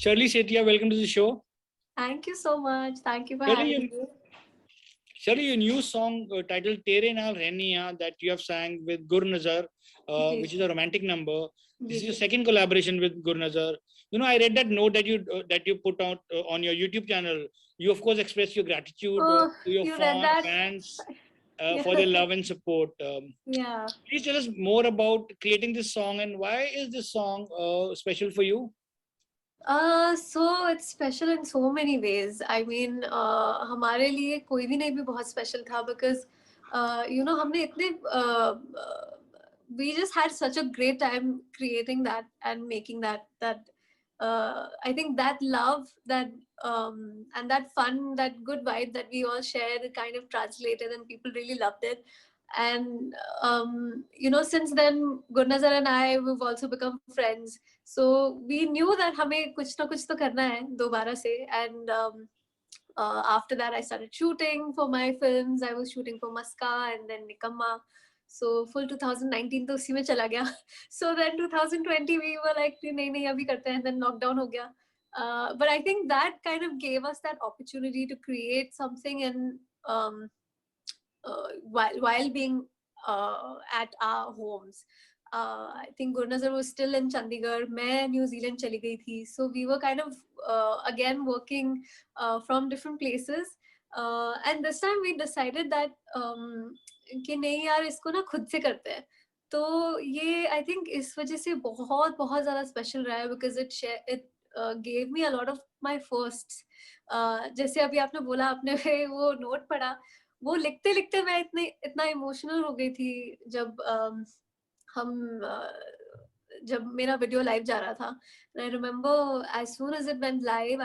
Shirley Setia, welcome to the show. Thank you so much. Thank you for Shirley, having me. Shirley, your new song titled Tere Naal Rehniya that you have sang with Gurnazar, which is a romantic number. This is your second collaboration with Gurnazar. You know, I read that note that you put out on your YouTube channel. You, of course, express your gratitude Oh, to your you read that? fans Yeah. for their love and support. Yeah. Please tell us more about creating this song and why is this song special for you? So it's special in so many ways. I mean, हमारे लिए कोई भी नहीं भी बहुत special था because, हमने इतने we just had such a great time creating that and making that. I think that love that and that fun, that good vibe that we all shared, it kind of translated and people really loved it. And since then, Gurnazar and I, we've also become friends. So we knew that हमें कुछ ना कुछ तो करना है दोबारा से. And after that, I started shooting for my films. I was shooting for Maska and then Nikamma. So full 2019 तो उसी में चला गया. So then 2020 we were like नहीं नहीं अभी करते हैं. Then lockdown हो गया. But I think that kind of gave us that opportunity to create something and while being at our homes. I think Gurnazar was still in Chandigarh. मैं New Zealand चली गई थी. So we were kind of again working from different places. And this time we decided that कि नहीं यार इसको ना खुद से करते हैं. तो ये I think इस वजह से बहुत बहुत ज़्यादा special रहा है because it gave me a lot of my firsts. जैसे अभी आपने बोला आपने वो note पढ़ा. वो लिखते लिखते मैं इतना इमोशनल हो गई थी जब मेरा वीडियो लाइव जा रहा था. I remember as soon as it went live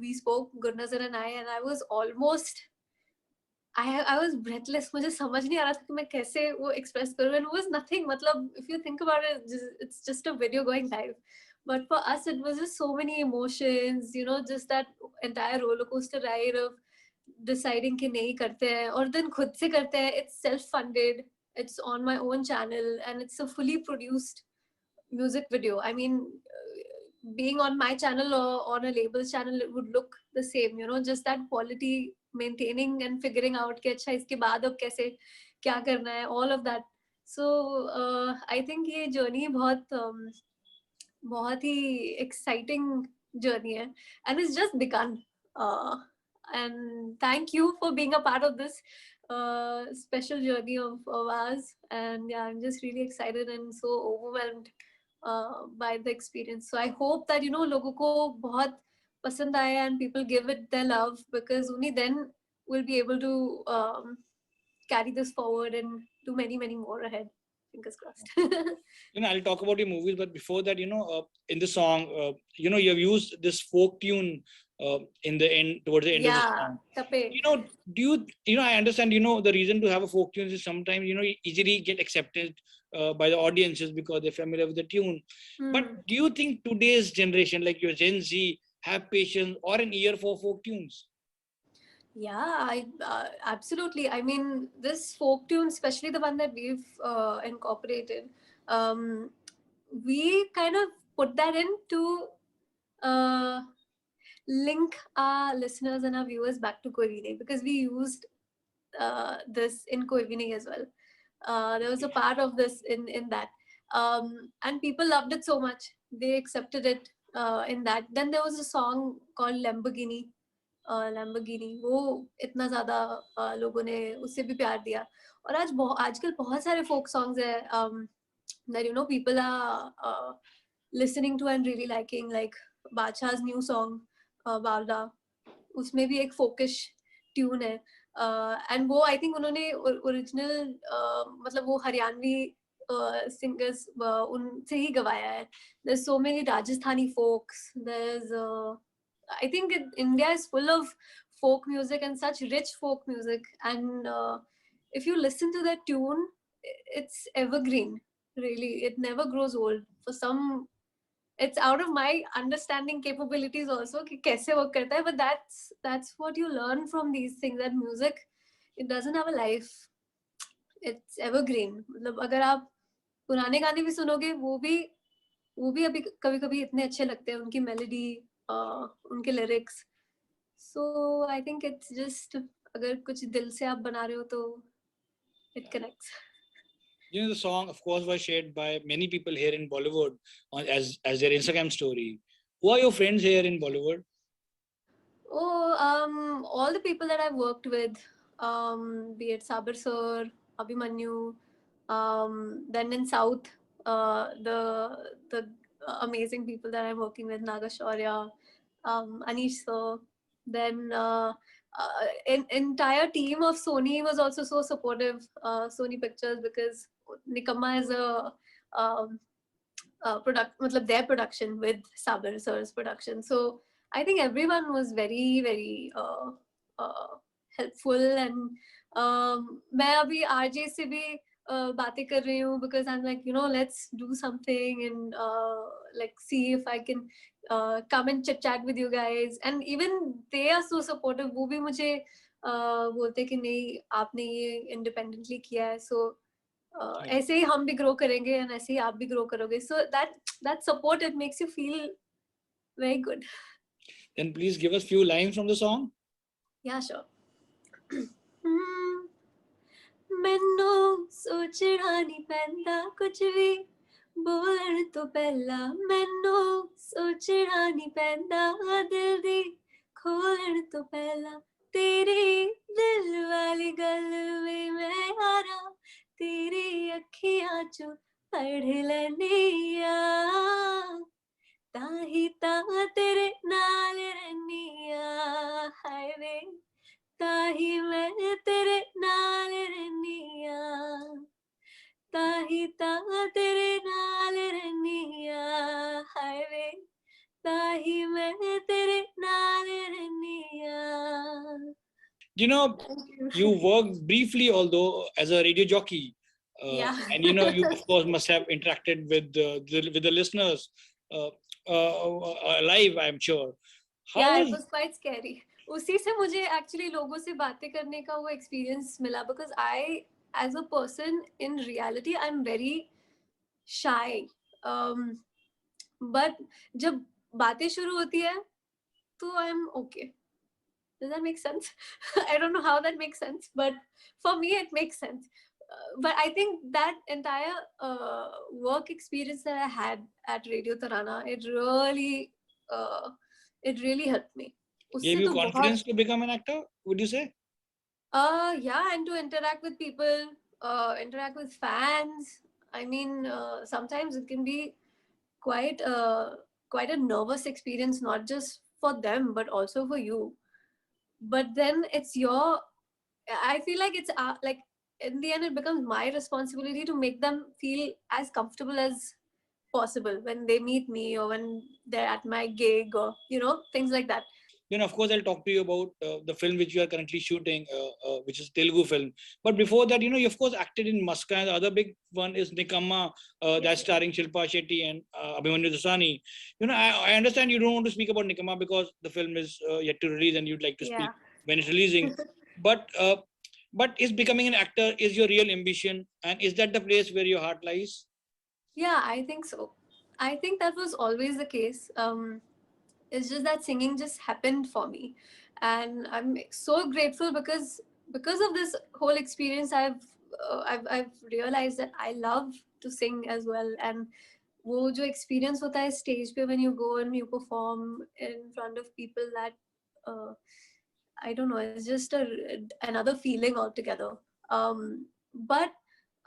we spoke Gurnazar and I was almost I was breathless. मुझे समझ नहीं आ रहा था कि मैं कैसे वो एक्सप्रेस करूँ. And it was nothing. मतलब if you think about it, it's just a video going live. But for us, it was just so many emotions. Just that entire roller coaster ride of deciding कि नहीं करते हैं और then खुद से करते हैं. It's self-funded. It's on my own channel and it's a fully produced music video. I mean, being on my channel or on a label's channel, it would look the same. Just that quality maintaining and figuring out कि अच्छा इसके बाद अब कैसे क्या करना है, all of that. So I think ये journey बहुत ही exciting journey है and it's just begun. And thank you for being a part of this special journey of ours. And yeah, I'm just really excited and so overwhelmed by the experience. So I hope that लोगों को बहुत पसंद आया and people give it their love because only then we'll be able to carry this forward and do many more ahead. Fingers crossed. I'll talk about your movies, but before that, in the song, you have used this folk tune in the end, towards the end of the song. Tape. Do you, I understand, the reason to have a folk tune is sometimes, easily get accepted by the audiences because they're familiar with the tune. But do you think today's generation, like your Gen Z, have patience or an ear for folk tunes? Yeah, absolutely. I mean, this folk tune, especially the one that we've incorporated, we kind of put that in to link our listeners and our viewers back to Koivini because we used this in Koivini as well. There was a part of this in that. And people loved it so much. They accepted it in that. Then there was a song called Lamborghini. वो इतना ज़्यादा लोगों ने उससे भी प्यार दिया. और आजकल बहुत सारे folk songs है that people are listening to and really liking, like Badshah's new song Balda. उसमें भी एक folkish tune है. And वो I think उन्होंने original मतलब वो हरियाणवी singers उनसे ही गवाया है. There's so many Rajasthani folks. There's I think India is full of folk music and such rich folk music. And if you listen to that tune, it's evergreen. Really, it never grows old. It's out of my understanding capabilities also कि कैसे work करता है. But that's what you learn from these things. That music, it doesn't have a life. It's evergreen. मतलब अगर आप पुराने गाने भी सुनोगे, वो भी वो भी अभी कभी कभी इतने अच्छे लगते हैं, उनकी मेलोडी, उनके lyrics. So I think it's just, अगर कुछ दिल से आप बना रहे हो तो it connects. You know, the song, of course, was shared by many people here in Bollywood as their Instagram story. Who are your friends here in Bollywood? Oh, all the people that I've worked with, be it Sabar Sir, Abhimanyu, then in South, the amazing people that I'm working with, Naga Shaurya, Anish Sir, then entire team of Sony was also so supportive, Sony Pictures, because Nikamma is a matlab their production with Sabar Sir's production. So I think everyone was very, very helpful. And मैं अभी RJ से भी बातें कर रही हूँ, because I'm like, let's do something and like see if I can come and chit chat with you guys. And even they are so supportive. वो भी मुझे बोलते कि नहीं, आपने ये independently किया है, so ऐसे ही हम भी ग्रो करेंगे and ऐसे ही आप भी ग्रो करोगे. So that support, it makes you feel very good. Then please give us few lines from the song. Yeah, sure. ਮੈਨੂੰ ਸੋਚਣਾ ਨਹੀਂ ਪੈਂਦਾ ਕੁਝ ਵੀ, ਬੋਲਣ ਤੋਂ ਪਹਿਲਾਂ ਮੈਨੂੰ ਸੋਚਣਾ ਨਹੀਂ ਪੈਂਦਾ, ਦਿਲ ਦੀ ਖੋਲਣ ਤੋਂ ਪਹਿਲਾਂ ਤੇਰੀ ਦਿਲ ਵਾਲੀ ਗੱਲ ਵੇ ਮੈਂ ਹਾਰਾਂ, ਤੇਰੀ ਅੱਖੀਆਂ ਚੋਂ ਪੜ੍ਹ ਲੈਨੀ ਆ, ਤਾਂ ਹੀ ਤਾਂ ਤੇਰੇ ਨਾਲ ਰਹਿਨੀ ਆ, ਹਾਏ ਵੇ ਤਾਹੀ ਮੈਂ ਤੇਰੇ ਨਾਲ ਰਹਿਨੀ ਆ, ਤਾਹੀ ਤਾਂ ਤੇਰੇ ਨਾਲ ਰਹਿਨੀ ਆ, ਹਾਏ ਵੇ ਤਾਹੀ ਮੈਂ ਤੇਰੇ ਨਾਲ ਰਹਿਨੀ ਆ. You know, you worked briefly, although, as a radio jockey. Yeah. And you of course must have interacted with the listeners live, I'm sure. Yeah, it was quite scary. उसी से मुझे actually लोगों से बातें करने का वो experience मिला, because I, as a person in reality, I'm very shy. But जब बातें शुरू होती है तो I'm okay. Does that make sense? I don't know how that makes sense, but for me it makes sense. But I think that entire work experience that I had at Radio Tarana, it really helped me. Gave you confidence to become an actor, would you say? Yeah, and to interact with people, interact with fans. I mean, sometimes it can be quite a nervous experience, not just for them but also for you. But then it's your, I feel like it's like in the end it becomes my responsibility to make them feel as comfortable as possible when they meet me or when they're at my gig, or things like that. Of course, I'll talk to you about the film which you are currently shooting, which is Telugu film. But before that, you of course acted in Maska, and the other big one is Nikamma, that's starring Shilpa Shetty and Abhimanyu Dasani. I understand you don't want to speak about Nikamma because the film is yet to release, and you'd like to speak when it's releasing. But is becoming an actor is your real ambition, and is that the place where your heart lies? Yeah, I think so. I think that was always the case. It's just that singing just happened for me, and I'm so grateful because of this whole experience. I've realized that I love to sing as well. And वो जो experience होता है stage पे when you go and you perform in front of people, that I don't know, it's just another feeling altogether. But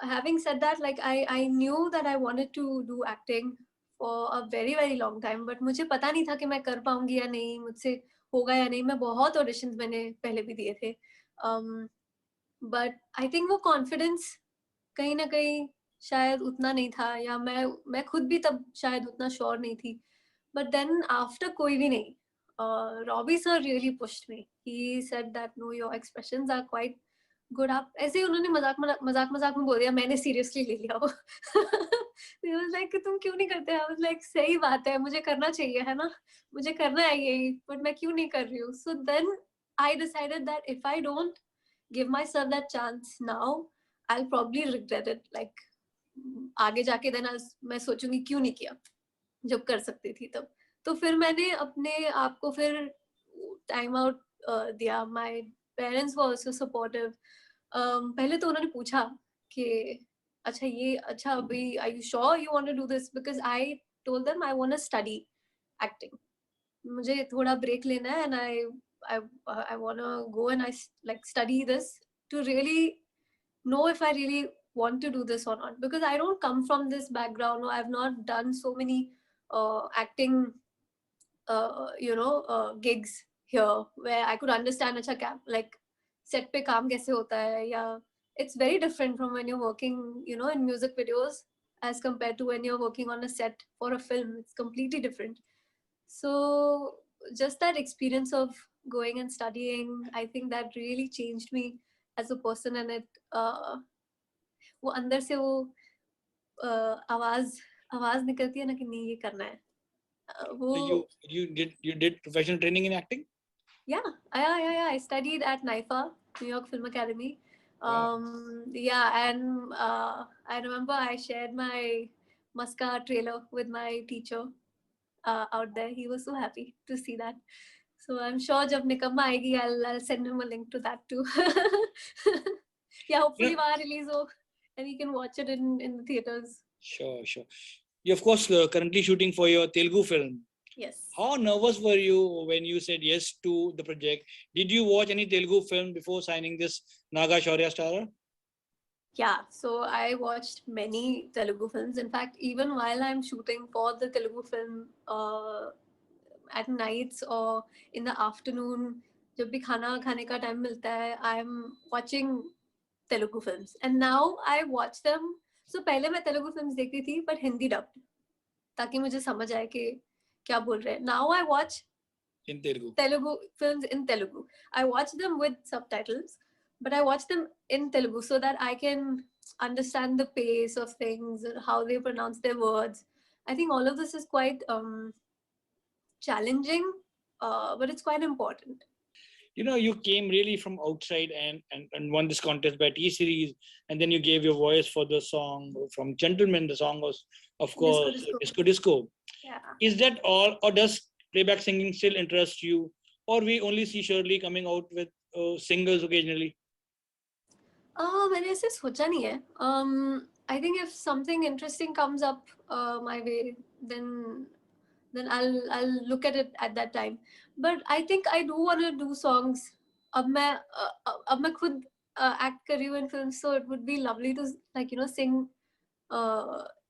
having said that, like I knew that I wanted to do acting for a very very long time, but मुझे पता नहीं था कि मैं कर पाऊंगी या नहीं, मुझसे होगा या नहीं. मैं बहुत auditions मैंने पहले भी दिए थे, but I think वो confidence कहीं ना कहीं शायद उतना नहीं था, या मैं खुद भी तब शायद उतना sure नहीं थी. But then after कोई भी नहीं, Robbie sir really pushed me. He said that no, your expressions are quite good. आप ऐसे ही उन्होंने मजाक में बोल दिया, मैंने seriously ले लिया वो. He was like कि तुम क्यों नहीं करते? I was like सही बात है, मुझे करना चाहिए, है ना, मुझे करना है यही, but मैं क्यों नहीं कर रही हूँ. So then I decided that if I don't give myself that chance now, I'll probably regret it. Like आगे जाके then मैं सोचूंगी क्यों नहीं किया. जब कर सकती थी तब। तो फिर मैंने अपने आप को फिर टाइम आउट दिया. My parents were also supportive. पहले तो उन्होंने पूछा कि अच्छा ये अच्छा अभी are you sure you want to do this, because I told them I want to study acting. मुझे थोड़ा ब्रेक लेना है, and I want to go and I like study this to really know if I really want to do this or not, because I don't come from this background, or I've not done so many acting gigs here where I could understand acha like set pe kaam kaise hota hai, ya it's very different from when you're working in music videos as compared to when you're working on a set for a film. It's completely different. So just that experience of going and studying, I think that really changed me as a person. And it वो अंदर से वो आवाज आवाज निकलती है ना कि नहीं ये करना है. वो So you did professional training in acting? yeah, I studied at NIFA, New York Film Academy. Wow. Yeah, and I remember I shared my Maska trailer with my teacher out there. He was so happy to see that. So I'm sure जब निकम्मा आएगी, I'll send him a link to that too. Yeah, hopefully वहाँ release हो and he can watch it in the theaters. Sure. You're of course currently shooting for your Telugu film. Yes. How nervous were you when you said yes to the project? Did you watch any Telugu film before signing this Naga Shaurya Starrer? Yeah, so I watched many Telugu films. In fact, even while I'm shooting for the Telugu film, at nights or in the afternoon, जब भी खाना खाने का time मिलता है, I'm watching Telugu films. And now I watch them. So पहले मैं Telugu films देखती थी, but Hindi dubbed, ताकि मुझे समझ आए कि क्या बोल रहे हैं. Now I watch in Telugu films in Telugu. I watch them with subtitles, but I watch them in Telugu so that I can understand the pace of things, how they pronounce their words. I think all of this is quite challenging, but it's quite important. You came really from outside and won this contest by T Series, and then you gave your voice for the song from Gentleman. The song was, of course, Disco. Yeah. Is that all, or does playback singing still interest you, or we only see Shirley coming out with singles occasionally? मैंने ऐसे सोचा नहीं है. I think if something interesting comes up my way, then I'll look at it at that time. But I think I do want to do songs. अब मैं खुद act कर रही हूँ in films, so it would be lovely to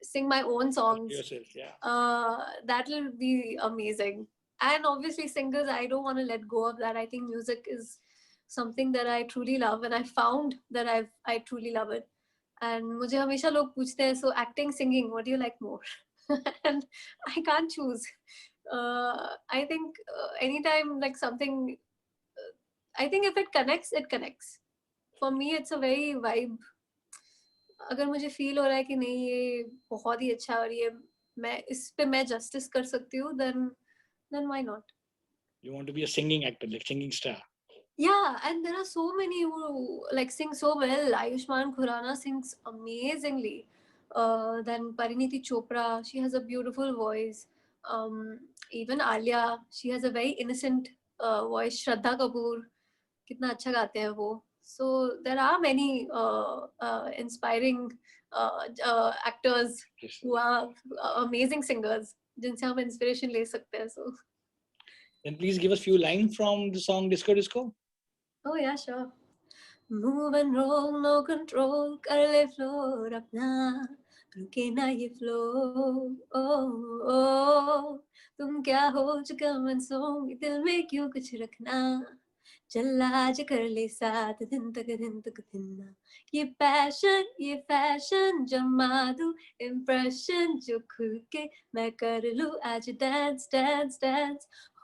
sing my own songs. Yourself, yeah. That'll be amazing. And obviously singers, I don't want to let go of that. I think music is something that I truly love, and I found that I truly love it. And मुझे हमेशा लोग पूछते हैं, so acting, singing, what do you like more? And I can't choose. I think anytime like something, I think if it connects, it connects. For me, it's a very vibe. अगर मुझे feel हो रहा है कि नहीं ये बहुत ही अच्छा और ये मैं इस पे मैं जस्टिस कर सकती हूँ, then why not? You want to be a singing actor, like singing star. Yeah, and there are so many who like sing so well. Ayushmann Khurrana sings amazingly. Then Pariniti Chopra, she has a beautiful voice. Even Alia, she has a very innocent voice. Shraddha Kapoor, कितना अच्छा गाते हैं वो. So there are many inspiring actors who are amazing singers, जिनसे हम inspiration ले सकते हैं. So then please give us few lines from the song Disco. Oh yeah, sure. Move and roll, no control, कर ले floor अपना, रुके ना ये flow. Oh, तुम क्या हो चुका मनसों, दिल में क्यों कुछ रखना, चल आज कर ले साथ दिन तक दिन ना. ये fashion जमा दूं, impression जो खुल के मैं कर लूं आज dance.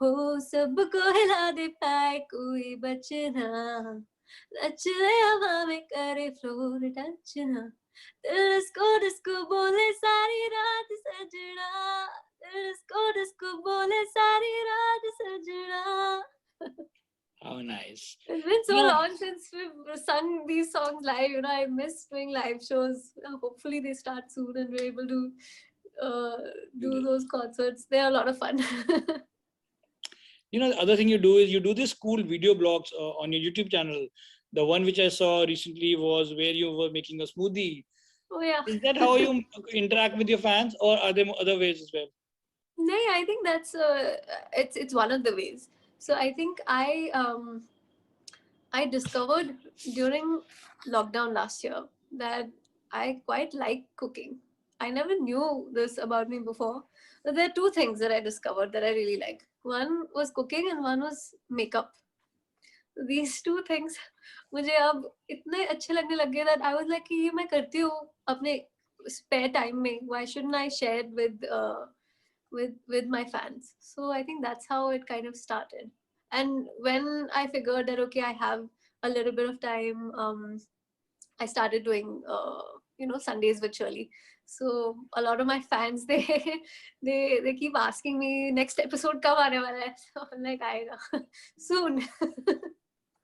हो सबको हिला दे पाए कोई बचना, नचले हवा में करे फ्लोर टचना. डिस्को बोले सारी रात सजना, डिस्को बोले सारी रात सजना. How nice. It's been so long since we've sung these songs live. I miss doing live shows. Hopefully they start soon and we're able to do those concerts. They're a lot of fun. You know, the other thing you do is you do this cool video blogs on your YouTube channel. The one which I saw recently was where you were making a smoothie. Oh yeah. Is that how you interact with your fans, or are there other ways as well? No, I think that's it's one of the ways. So I think I discovered during lockdown last year that I quite like cooking. I never knew this about me before. But there are two things that I discovered that I really like. One was cooking and one was makeup. These two things मुझे अब इतने अच्छे लगने लग गए that I was like कि ये मैं करती हूँ अपने spare time में. Why shouldn't I share it with my fans? So I think that's how it kind of started. And when I figured that okay, I have a little bit of time, I started doing Sundays with Shirley. So a lot of my fans they keep asking me next episode कब आने वाला है. So I'm like आएगा soon.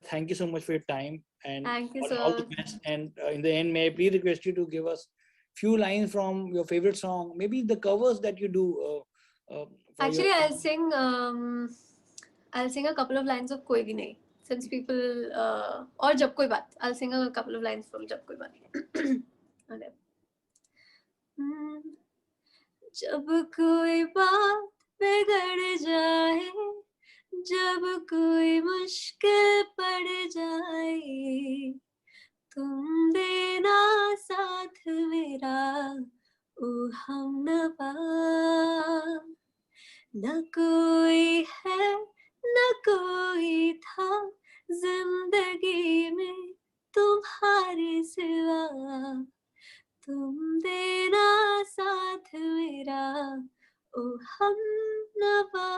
Thank you so much for your time and Thank you, all the sir. best. And in the end, may I please request you to give us few lines from your favorite song, maybe the covers that you do. Actually, I'll sing a couple of lines of Koi Bhi Nahi, since people or Jab Koi Baat. I'll sing a couple of lines from Jab Koi Baat. Okay. जब कोई बात बिगड़ जाए, जब कोई मुश्किल पड़ जाए, तुम देना साथ मेरा ओ हमनवा. न कोई है न कोई था जिंदगी में तुम्हारे सिवा, तुम देना साथ मेरा ओ हमनवा.